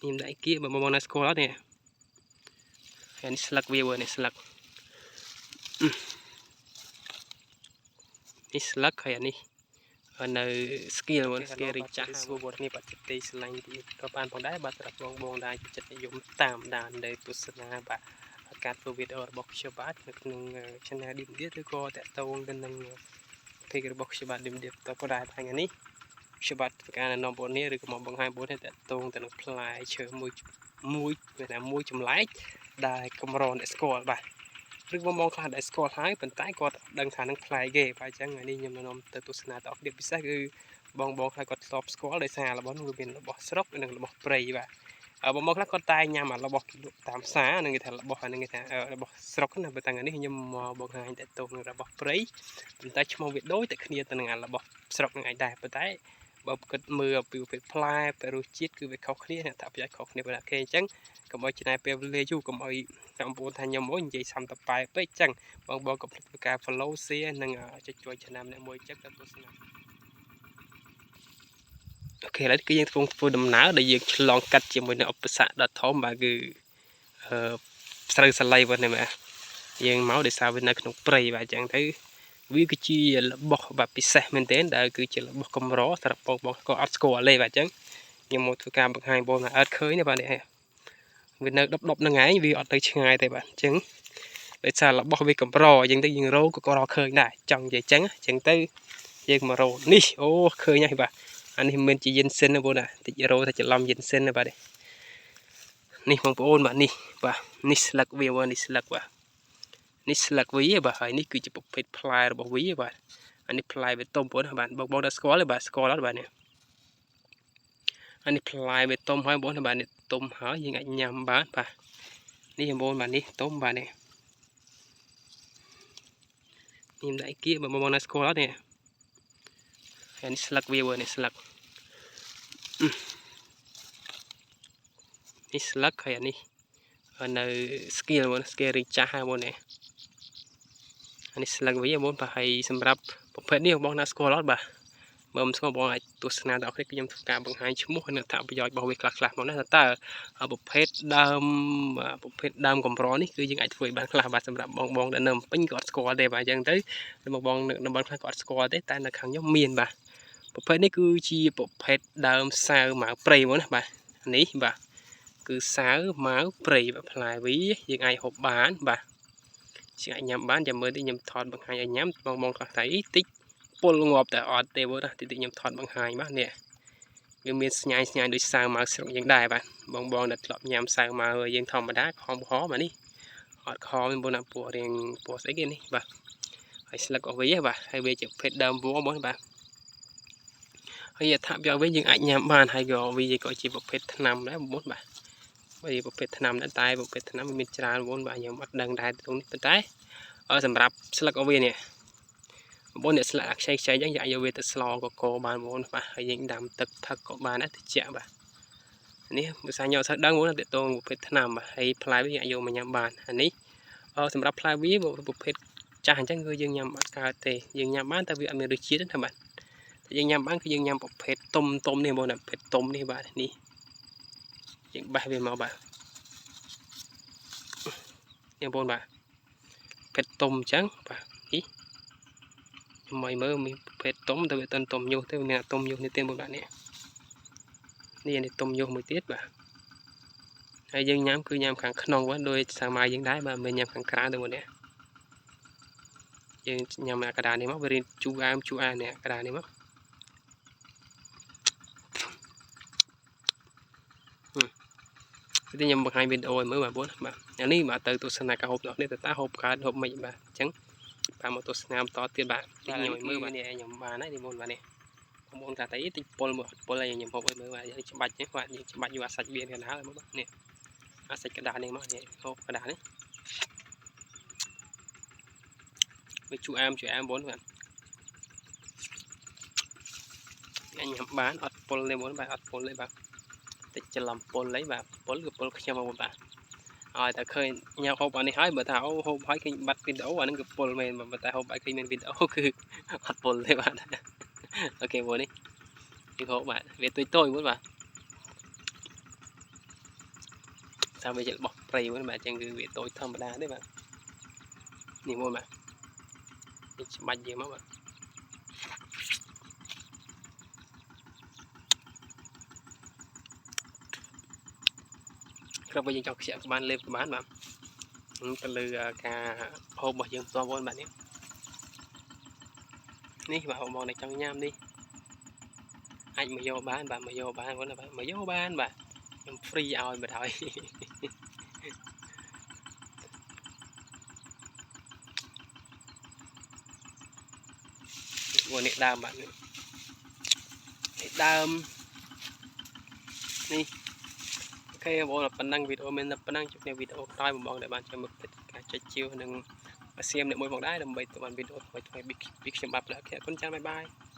nhìn đại kia mà mong là score nè anh slack viewer này slackនេះស្លឹកហើយអានេះនៅ skill មួយ skill រីចាស់សួរវត្តនេះបាត់ចិត្តស្លាញ់ទៀតក៏បានផងដែរបាទសម្រាប់បងដែលចិត្តនិយមតាមដាននៅទស្សនាបាទការធ្វើវីដេអូរបស់ខ្ញុំបាទនៅក្នុង channel DMD ឬក៏តាក់ទងទៅនឹង page របស់ខ្ញុំបាទ DMD តក៏ដែរថ្ងៃនេះខ្ញុំបាទធ្វើការណែនាំបងនេះឬក៏មកបង្ហាញបងនេះតាក់ទងទៅនឹងផ្លែឈើមួយចម្លែកដែលកម្រអ្នកស្គាល់បាទឬបងខ្លះដែលស្គាល់ហើយប៉ុន្តែគាត់ដឹងថានឹងផ្លែគេបាទអញ្ចឹងថ្ងៃនេះខ្ញុំនាំទៅទស្សនាតអស់គ្នាពិសេសគឺបងខ្លះគាត់ធ្លាប់ស្គាល់ដោយសាររបស់នោះវាមានរបស់ស្រុកនិងរបស់ព្រៃបាទបងខ្លះគាត់តែញ៉ាំរបស់តាមផ្សារនឹងគេថារបស់ហ្នឹងគេថារបស់ស្រុកណាបើតាំងនេះខ្ញុំមកបង្ហាញតែទោសនឹងរបស់ព្រៃប៉ុន្តែឈ្មោះវាដូចតែគ្នាទៅនឹងរបស់ស្រុកនឹងឯងដែរប៉ុន្តែបើគិតមើលពីប្រភេទផ្លែរសជាតិគឺវាខុសគ្នាថាប្រយោជន៍ខុសគ្នាបើគេអញ្ចឹងកុំឲ្យចំណាយពេលវេលាយូរកុំឲ្យចាំបងថាខ្ញុំមកនិយាយសំតប៉ែពេកអញ្ចឹងបងកុំភ្លេចធ្វើការ follow share និងចុចជួយឆ្នាំអ្នកមួយអញ្ចឹងទៅទស្សនាអូខេឥឡូវគឺយើងធ្វើដំណើរដែលយើងឆ្លងកាត់ជាមួយនឹងឧបសគ្គដ៏ធំបាទគឺស្រូវសាលីបងនេះបាទយើងមកដោយសារវានៅក្នុងព្រៃបាទអញ្ចឹងទៅវាគឺជារបស់បាទពិសេសមែនទែនដែលគឺជារបស់កម្រសម្រាប់បងក៏អត់ស្គាល់ទេបាទអញ្ចឹងខ្ញុំមកធ្វើការបង្ហាញបងថាអត់ឃើញទេបាទនេះវានៅដប់នឹងឯងវាអត់ទៅឆ្ងាយទេបាទអញ្ចឹងដោយសាររបស់វាកម្រអញ្ចឹងទៅយើងរកក៏រកឃើញដែរចង់និយាយអញ្ចឹងទៅយើងមករកនេះអូឃើញហើយបាទអានេះមិនមែនជាយិនសិនទេបងណាតិចរកថាច្រឡំយិនសិនទេបាទនេះបងប្អូនបាទនេះបាទនេះស្លឹកវានេះស្លឹកបាទនេះស្លឹកវាបាទហើយនេះគឺជាប្រភេទផ្លែរបស់វាបាទអានេះផ្លែវាទុំបងបាទបងដល់ស្គាល់ទេបាទស្គាល់អត់បាទនេះអានេះផ្លែវាទុំហើយបងបាទនេះទុំហើយយើងអាចញ៉ាំបានបាទនេះបងបាទនេះទុំបាទនេះខ្ញុំដៃគៀបងណាស្គាល់អត់នេះអានេះស្លឹកវានេះស្លឹកនេះស្លឹកហើយអានេះនៅ skill មួយ skill រីចាស់ហើយបងនេះអានេះស្លឹកវាបងបាទហើយសម្រាប់ប្រភេទនេះបងណាស្គាល់អត់បាទបើមិនស្គាល់បងអាចទស្សនាដល់ខ្ញុំធ្វើការបង្ហាញឈ្មោះនិងអត្ថប្រយោជន៍របស់វាខ្លះមកណាតើប្រភេទដើមកម្រនេះគឺយើងអាចធ្វើឲ្យបានខ្លះបាទសម្រាប់បងដែលនៅពេញក៏អត់ស្គាល់ទេបាទអញ្ចឹងទៅបងនៅតំបន់ខ្លះក៏អត់ស្គាល់ទេតែនៅខាងខ្ញុំមានបាទប្រភេទនេះគឺជាប្រភេទដើមសាវម៉ៅព្រៃមកណាបាទនេះបាទគឺសាវម៉ៅព្រៃបាទផ្លែវាយើងអាចហូបបានបាទជាញ៉ាំបានចាំមើលទីខ្ញុំថតបង្ហាញឲ្យញ៉ាំបងខ្លះថាតិចពុលងាប់តែអត់ទេបងណាតិចខ្ញុំថតបង្ហាញបាទនេះវាមានស្ញាយដូចសាវម៉ៅស្រុកយើងដែរបាទបងដែលធ្លាប់ញ៉ាំសាវម៉ៅយើងធម្មតាខំបាទនេះអត់ខំបងណាពួករៀងពួកស្អីគេនេះបាទហើយស្លឹករបស់វាបាទហើយវាជាប្រភេទដើមវល្លិបងបាទហើយអត្ថប្រយោជន៍វិញយើងអាចញ៉ាំបានហើយក៏វាក៏ជាប្រភេទថ្នាំដែរបងបាទវាប្រភេទថ្នាំដែរតែប្រភេទថ្នាំវាមានច្រើនបងបាទខ្ញុំអត់ដឹងដែរត្រង់នេះប៉ុន្តែសម្រាប់ស្លឹករបស់វានេះបងអ្នកស្លាកខ្ចីអញ្ចឹងយកវាទៅស្លកកបានបងបាទហើយយើងដាំទឹកផឹកក៏បានដែរតិចបាទនេះភាសាញ៉ាំអត់ដឹងបងទៅតងប្រភេទថ្នាំបាទហើយផ្លែវាយើងយកមកញ៉ាំបានអានេះសម្រាប់ផ្លែវាប្រភេទចាស់អញ្ចឹងគឺយើងញ៉ាំអត់កើតទេយើងញ៉ាំបានតែវាអត់មានរសជាតិទេបាទតែយើងញ៉ាំបានគឺយើងញ៉ាំប្រភេទទុំនេះបងប្រភេទទុំនេះបាទនេះយើងបេះវាមកបាទនេះបងបាទប្រភេទទុំអញ្ចឹងបាទនេះមើលមានប្រភេទទុំទៅវាទុំញុះទៅមានទុំញុះនេះទៀតបងបាទនេះទុំញុះមួយទៀតបាទហើយយើងញ៉ាំគឺញ៉ាំខាងក្នុងវិញដោយសាវម៉ៅយើងដែរបាទមិនញ៉ាំខាងក្រៅទេបងនេះយើងញ៉ាំអាកដានេះមកវារៀនជូរអែមនេះអាកដានេះមកទីខ្ញុំបង្ហាញវីដេអូឲ្យមើលបាទបងបាទអានេះបាទទៅទស្សនាការហូបរបស់នេះតើហូបកើតហូបមិនបាទអញ្ចឹងតាមមកទស្សនាបន្តទៀតបាទខ្ញុំឲ្យមើលបាទនេះខ្ញុំបានហើយនេះបងបាទនេះបងថាតែតិចពុលឲ្យខ្ញុំហូបឲ្យមើលបាទយើងច្បាច់នេះបាទយើងច្បាច់យកអាសាច់វាកណ្ដាលមើលបាទនេះអាសាច់កណ្ដាលនេះមកនេះហូបកណ្ដាលនេះវាជូរអែមបងបាទញ៉ាំបានអត់ពុលទេបងបាទអត់ពុលទេបាទតិចច្រឡំពុលអីបាទពុលគឺពុលខ្ញុំមកបាទឲ្យតែឃើញញ៉ាំហូបអានេះហើយបើថាអូហូបហើយឃើញបាត់វីដេអូអាហ្នឹងគឺពុលមែនបើតែហូបឲ្យឃើញមានវីដេអូគឺអត់ពុលទេបាទអូខេបងនេះគឺហូបបាទវាទុយបងបាទ sao bây giờ bọc prey với bạn chẳng cứ việc tôi thầm đá đấy bạn nhìn môn bạn bạch gì mà bạn các bây giờ cho sẽ bán lên của bán bạn từ từ cả hôm bảo dương to với bạn nhé ní bảo món này trong nham đi anh mà vô bán bạn mà vô bán vẫn là bạn mà vô bán bạn free ao mà thôi vừa nịt đam bạn nịt đam đi ok bộ là phần năng video mình là phần năng chụp video coi một bọn để bạn cho một cái chơi chiêu đừng xem được mỗi vòng đá đừng bày tụi bạn video phải big big xem bập là ok con chào bye bye